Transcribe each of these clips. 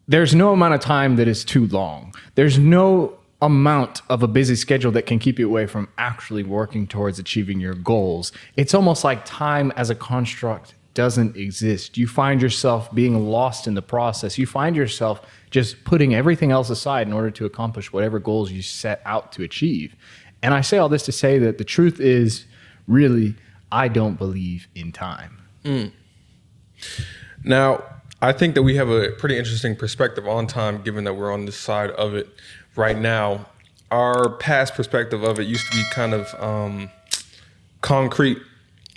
there's no amount of time that is too long. There's no amount of a busy schedule that can keep you away from actually working towards achieving your goals. It's almost like time as a construct doesn't exist. You find yourself being lost in the process. You find yourself just putting everything else aside in order to accomplish whatever goals you set out to achieve. And I say all this to say that the truth is, really, I don't believe in time. Now, I think that we have a pretty interesting perspective on time, given that we're on this side of it right now. Our past perspective of it used to be kind of concrete,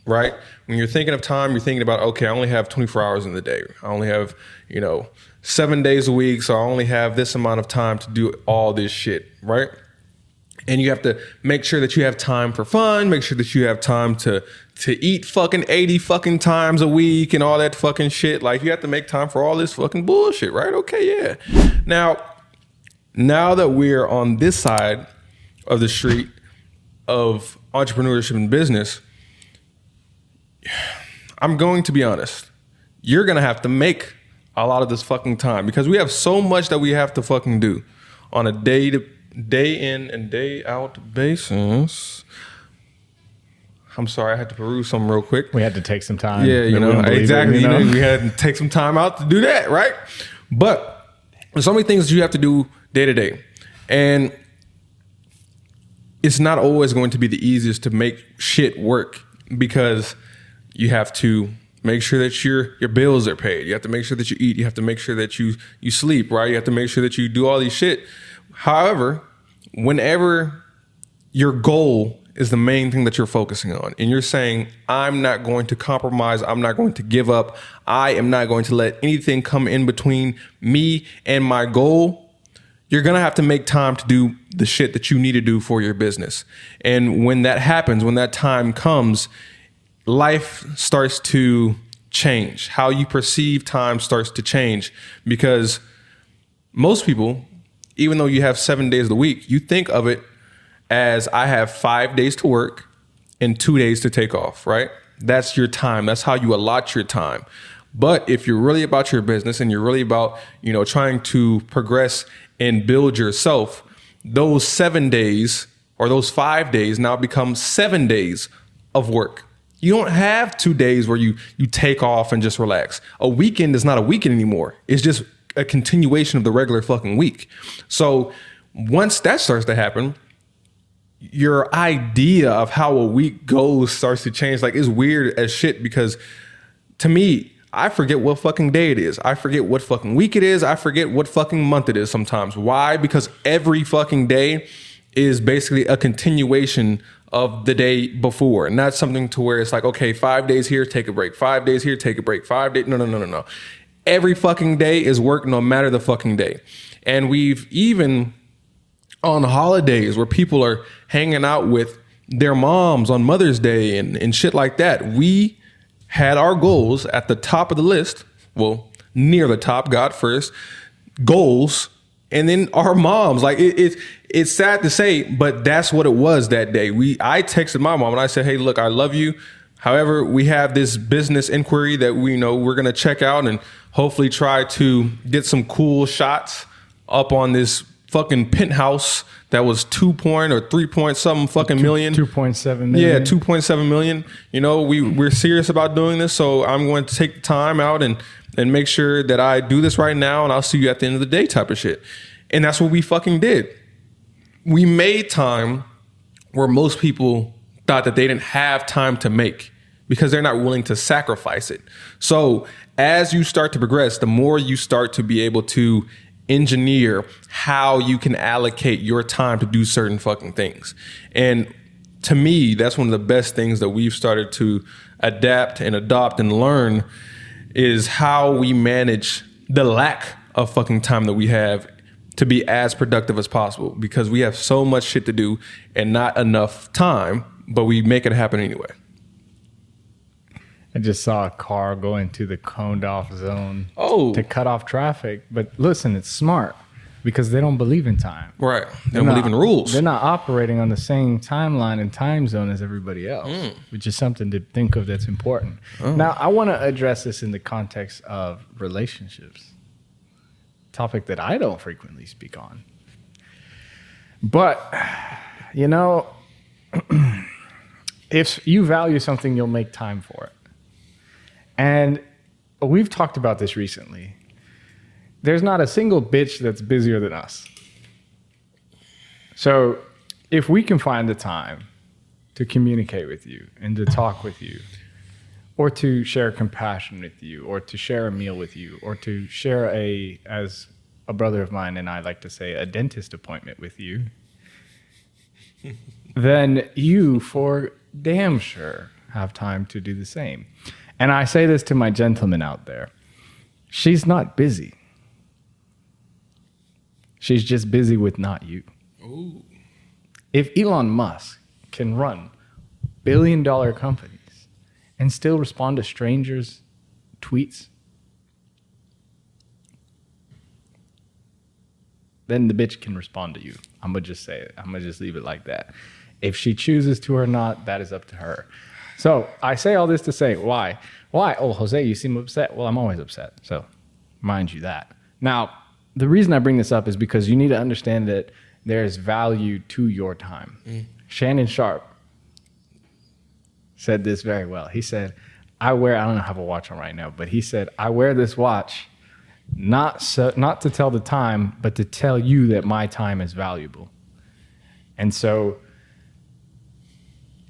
right? When you're thinking of time, you're thinking about, okay, I only have 24 hours in the day. I only have, 7 days a week, so I only have this amount of time to do all this shit, right? And you have to make sure that you have time for fun, make sure that you have time to eat fucking 80 fucking times a week and all that fucking shit. Like, you have to make time for all this fucking bullshit, right? Okay, yeah. Now that we're on this side of the street of entrepreneurship and business, I'm going to be honest. You're going to have to make a lot of this fucking time because we have so much that we have to fucking do on a day in and day out basis. I'm sorry, I had to peruse something real quick. We had to take some time. Yeah, exactly. We had to take some time out to do that, right? But there's so many things that you have to do day to day. And it's not always going to be the easiest to make shit work because you have to make sure that your bills are paid. You have to make sure that you eat. You have to make sure that you sleep, right? You have to make sure that you do all these shit. However, whenever your goal is the main thing that you're focusing on and you're saying, I'm not going to compromise, I'm not going to give up, I am not going to let anything come in between me and my goal, you're going to have to make time to do the shit that you need to do for your business. And when that happens, when that time comes, life starts to change. How you perceive time starts to change because most people, even though you have 7 days of the week, you think of it as I have 5 days to work and 2 days to take off, right? That's your time. That's how you allot your time. But if you're really about your business and you're really about, trying to progress and build yourself, those 7 days or those 5 days now become 7 days of work. You don't have 2 days where you take off and just relax. A weekend is not a weekend anymore. It's just a continuation of the regular fucking week. So once that starts to happen, your idea of how a week goes starts to change. Like, it's weird as shit because to me, I forget what fucking day it is. I forget what fucking week it is. I forget what fucking month it is sometimes. Why? Because every fucking day is basically a continuation of the day before. And that's something to where it's like, okay, 5 days here, take a break. 5 days here, take a break. 5 days. No. Every fucking day is work no matter the fucking day. And we've even on holidays where people are hanging out with their moms on Mother's Day and shit like that, we had our goals at the top of the list. Well, near the top, God first, goals, and then our moms. Like, it's sad to say, but that's what it was that day. I texted my mom and I said, hey, look, I love you. However, we have this business inquiry that we're going to check out and hopefully try to get some cool shots up on this fucking penthouse that was 2 point or 3 point something fucking million. 2.7 million. Yeah, 2.7 million. We're serious about doing this. So I'm going to take the time out and make sure that I do this right now. And I'll see you at the end of the day type of shit. And that's what we fucking did. We made time where most people thought that they didn't have time to make because they're not willing to sacrifice it. So as you start to progress, the more you start to be able to engineer how you can allocate your time to do certain fucking things. And to me, that's one of the best things that we've started to adapt and adopt and learn is how we manage the lack of fucking time that we have to be as productive as possible because we have so much shit to do and not enough time, but we make it happen anyway. I just saw a car go into the coned off zone to cut off traffic. But listen, it's smart because they don't believe in time. Right. They don't believe in rules. They're not operating on the same timeline and time zone as everybody else, which is something to think of that's important. Now, I want to address this in the context of relationships. topic that I don't frequently speak on. But, you know, if you value something, you'll make time for it. And we've talked about this recently. There's not a single bitch that's busier than us. So if we can find the time to communicate with you and to talk with you, or to share compassion with you, or to share a meal with you, or to share as a brother of mine and I like to say, a dentist appointment with you, then you for damn sure have time to do the same. And I say this to my gentlemen out there. She's not busy. She's just busy with not you. Ooh. If Elon Musk can run billion-dollar companies and still respond to strangers' tweets, then the bitch can respond to you. I'm going to just say it. I'm going to just leave it like that. If she chooses to or not, that is up to her. So I say all this to say, why? Why? Oh, Jose, you seem upset. Well, I'm always upset. So mind you that. Now, the reason I bring this up is because you need to understand that there's value to your time. Shannon Sharp said this very well. He said, I don't have a watch on right now, but he said, I wear this watch not to tell the time, but to tell you that my time is valuable. And so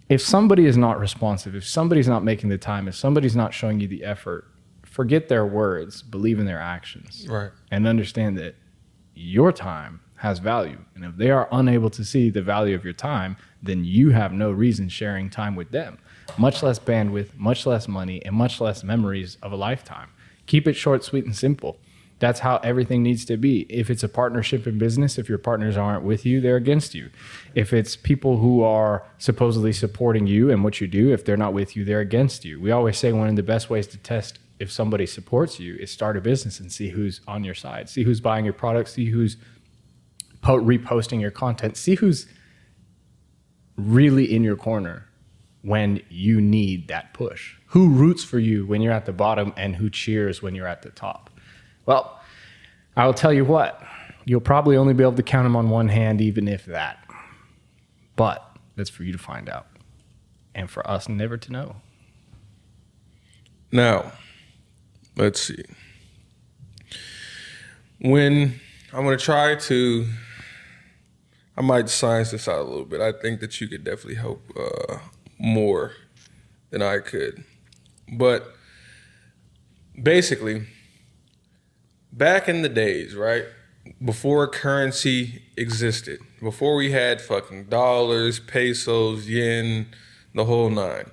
if somebody is not responsive, if somebody's not making the time, if somebody's not showing you the effort, forget their words, believe in their actions. Right. And understand that your time has value. And if they are unable to see the value of your time, then you have no reason sharing time with them. Much less bandwidth, much less money, and much less memories of a lifetime. Keep it short, sweet, and simple. That's how everything needs to be. If it's a partnership in business, if your partners aren't with you, they're against you. If it's people who are supposedly supporting you and what you do, if they're not with you, they're against you. We always say one of the best ways to test if somebody supports you is start a business and see who's on your side. See who's buying your products, see who's reposting your content, see who's really in your corner when you need that push. Who roots for you when you're at the bottom and who cheers when you're at the top? Well, I will tell you what, you'll probably only be able to count them on one hand, even if that. But that's for you to find out and for us never to know. Now, let's see. When I'm going to try to, I might science this out a little bit. I think that you could definitely help more than I could. But basically, back in the days, right, before currency existed, before we had fucking dollars, pesos, yen, the whole nine,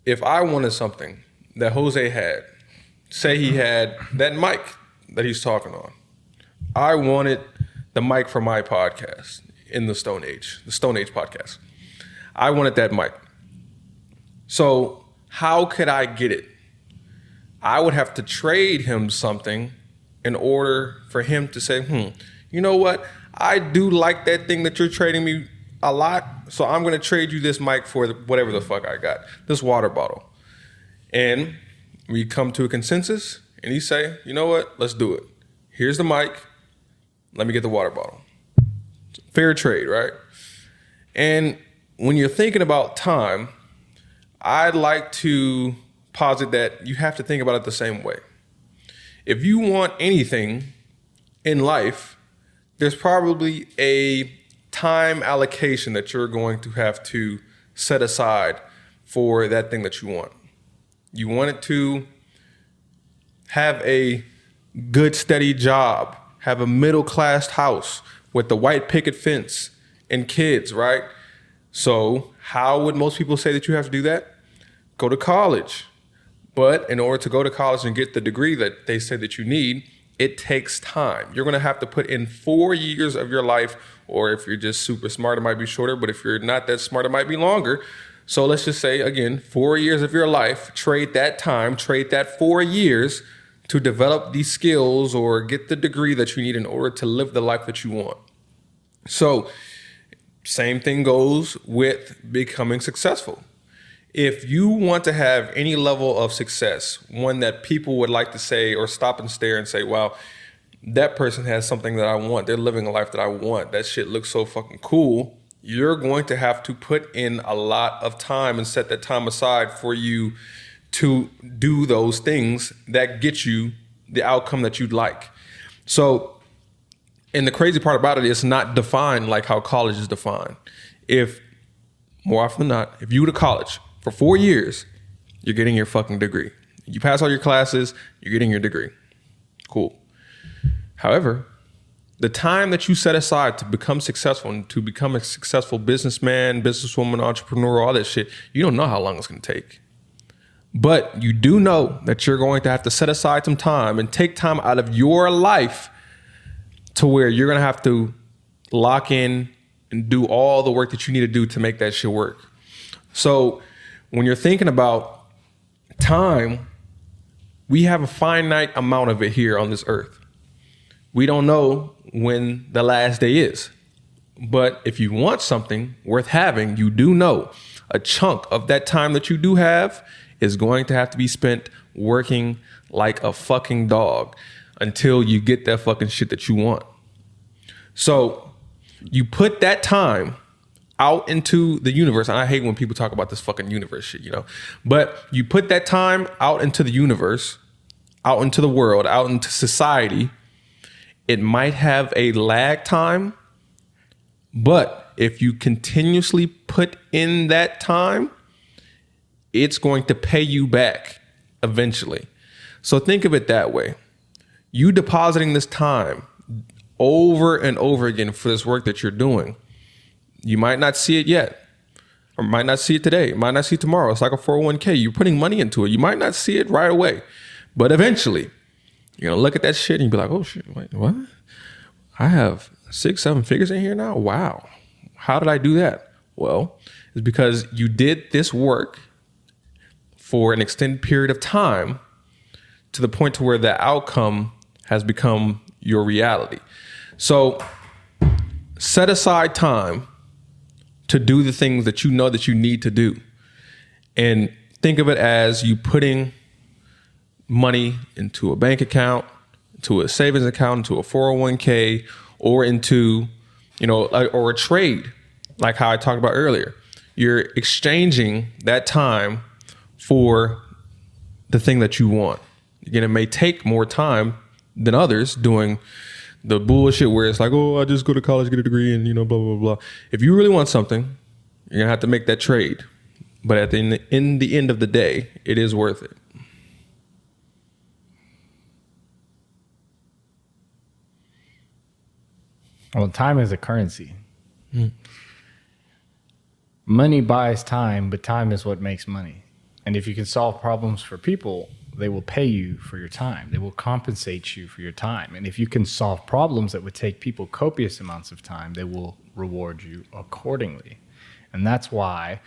if I wanted something that Jose had, say he had that mic that he's talking on, I wanted the mic for my podcast in the Stone Age podcast. I wanted that mic. So how could I get it? I would have to trade him something in order for him to say, you know what? I do like that thing that you're trading me a lot, so I'm going to trade you this mic for whatever the fuck I got, this water bottle. And we come to a consensus, and he say, you know what? Let's do it. Here's the mic. Let me get the water bottle. Fair trade, right? And when you're thinking about time, I'd like to posit that you have to think about it the same way. If you want anything in life, there's probably a time allocation that you're going to have to set aside for that thing that you want. You want it to have a good, steady job, have a middle-class house with the white picket fence and kids, right? So how would most people say that you have to do that? Go to college. But in order to go to college and get the degree that they say that you need, it takes time. You're going to have to put in 4 years of your life, or if you're just super smart, it might be shorter, but if you're not that smart, it might be longer. So let's just say, again, 4 years of your life, trade that time, trade that 4 years to develop these skills or get the degree that you need in order to live the life that you want. So same thing goes with becoming successful. If you want to have any level of success, one that people would like to say or stop and stare and say, wow, that person has something that I want. They're living a life that I want. That shit looks so fucking cool. You're going to have to put in a lot of time and set that time aside for you to do those things that get you the outcome that you'd like. So, and the crazy part about it, it's not defined like how college is defined. If, more often than not, if you go to college for 4 years, you're getting your fucking degree. You pass all your classes, you're getting your degree. Cool. However, the time that you set aside to become successful and to become a successful businessman, businesswoman, entrepreneur, all that shit, you don't know how long it's going to take. But you do know that you're going to have to set aside some time and take time out of your life to where you're going to have to lock in and do all the work that you need to do to make that shit work. So when you're thinking about time, we have a finite amount of it here on this earth. We don't know when the last day is. But if you want something worth having, you do know a chunk of that time that you do have is going to have to be spent working like a fucking dog until you get that fucking shit that you want. So you put that time out into the universe. And I hate when people talk about this fucking universe shit, you know, but you put that time out into the universe, out into the world, out into society. It might have a lag time, but if you continuously put in that time, it's going to pay you back eventually. So think of it that way. You depositing this time over and over again for this work that you're doing. You might not see it yet, or might not see it today, might not see it tomorrow. It's like a 401k. You're putting money into it. You might not see it right away, but eventually you're going to look at that shit and you'll be like, oh shit, wait, what? I have 6-7 figures in here now? Wow. How did I do that? Well, it's because you did this work for an extended period of time to the point to where the outcome has become your reality. So set aside time to do the things that you know that you need to do. And think of it as you putting money into a bank account, into a savings account, into a 401k, or into, you know, or a trade, like how I talked about earlier. You're exchanging that time for the thing that you want. Again, it may take more time than others doing the bullshit where it's like, oh, I just go to college, get a degree, and, you know, blah, blah, blah. If you really want something, you're going to have to make that trade. But at in the end of the day, it is worth it. Well, time is a currency. Money buys time, but time is what makes money. And if you can solve problems for people, they will pay you for your time. They will compensate you for your time. And if you can solve problems that would take people copious amounts of time, they will reward you accordingly. And that's why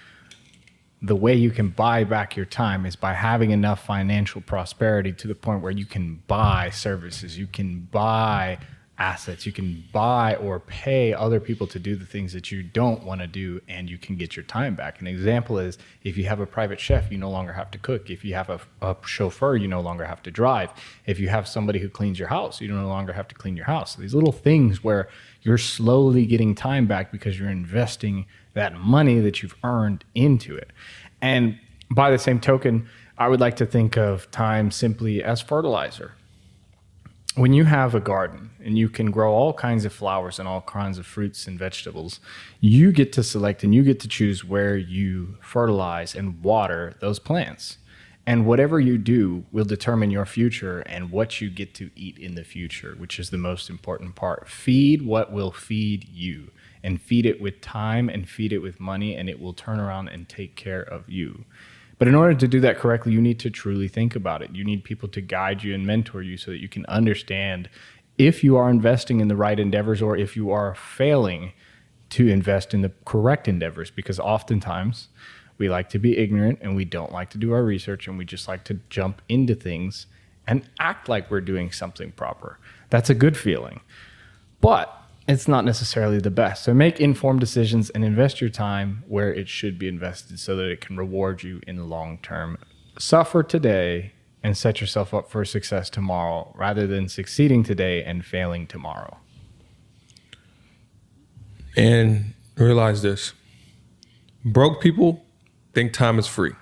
the way you can buy back your time is by having enough financial prosperity to the point where you can buy services, you can buy assets, you can buy or pay other people to do the things that you don't want to do, and you can get your time back. An example is if you have a private chef, you no longer have to cook. If you have a chauffeur, you no longer have to drive. If you have somebody who cleans your house, you no longer have to clean your house. So these little things where you're slowly getting time back because you're investing that money that you've earned into it. And by the same token, I would like to think of time simply as fertilizer. When you have a garden and you can grow all kinds of flowers and all kinds of fruits and vegetables, you get to select and you get to choose where you fertilize and water those plants. And whatever you do will determine your future and what you get to eat in the future, which is the most important part. Feed what will feed you, and feed it with time and feed it with money, and it will turn around and take care of you. But in order to do that correctly, you need to truly think about it. You need people to guide you and mentor you so that you can understand if you are investing in the right endeavors or if you are failing to invest in the correct endeavors. Because oftentimes we like to be ignorant and we don't like to do our research, and we just like to jump into things and act like we're doing something proper. That's a good feeling, but it's not necessarily the best. So make informed decisions and invest your time where it should be invested so that it can reward you in the long term. Suffer today and set yourself up for success tomorrow rather than succeeding today and failing tomorrow. And realize this. Broke people think time is free.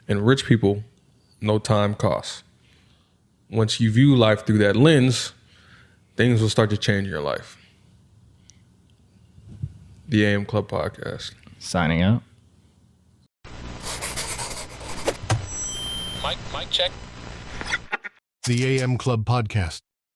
And rich people know time costs. Once you view life through that lens, things will start to change in your life. The AM Club Podcast. Signing out. Mic check. The AM Club Podcast.